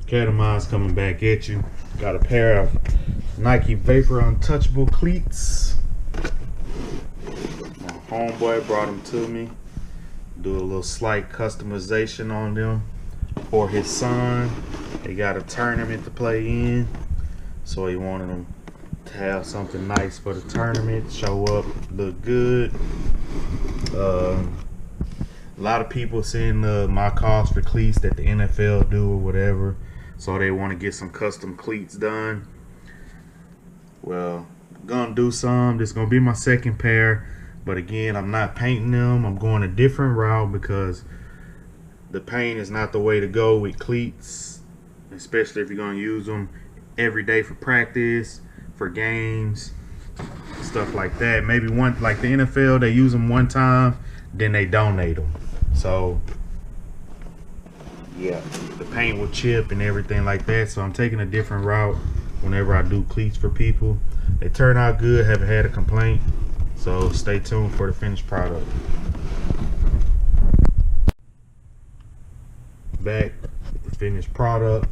Cat of Mine's coming back at you. Got a pair of Nike Vapor Untouchable cleats. My homeboy brought them to me. Do a little slight customization on them for his son. They got a tournament to play in, so he wanted them to have something nice for the tournament, show up, look good. A lot of people seeing my cost for cleats that the NFL do or whatever, so they want to get some custom cleats done. Well, I'm gonna do some. This is gonna be my second pair, but again, I'm not painting them. I'm going a different route because the paint is not the way to go with cleats, especially if you're gonna use them every day for practice, for games, stuff like that. Maybe one, like the NFL, they use them one time, then they donate them. So yeah, the paint will chip and everything like that. So I'm taking a different route whenever I do cleats for people. They turn out good, haven't had a complaint. So stay tuned for the finished product. Back with the finished product.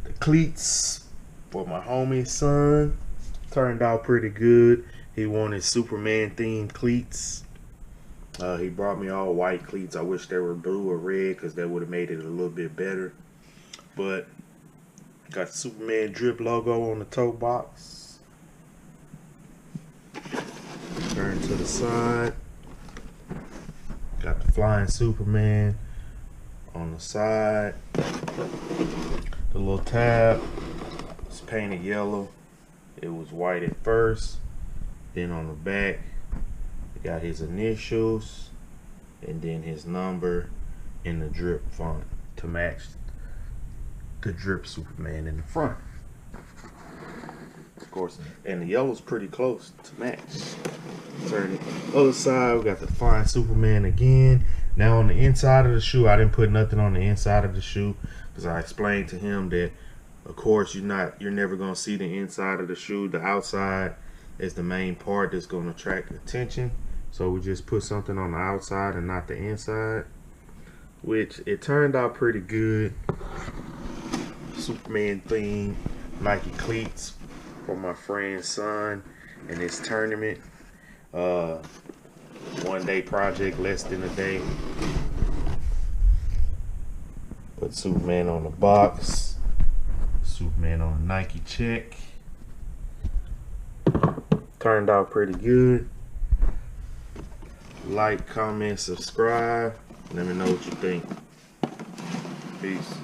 The cleats for my homie's son. Turned out pretty good. He wanted SuperMan themed cleats. He brought me all white cleats. I wish they were blue or red because that would have made it a little bit better. But got the SuperMan drip logo on the toe box. Turn to the side. Got the flying SuperMan on the side. The little tab is painted yellow. It was white at first. Then on the back, got his initials and then his number in the drip font to match the drip SuperMan in the front. Of course, and the yellow's pretty close to match. Turn the other side, we got the flying SuperMan again. Now on the inside of the shoe, I didn't put nothing on the inside of the shoe because I explained to him that of course you're never gonna see the inside of the shoe. The outside is the main part that's gonna attract attention. So we just put something on the outside and not the inside, which it turned out pretty good. SuperMan theme Nike cleats for my friend's son in this tournament. 1 day project, less than a day. Put SuperMan on the box, SuperMan on a Nike check. Turned out pretty good. Like, comment, subscribe. Let me know what you think. Peace.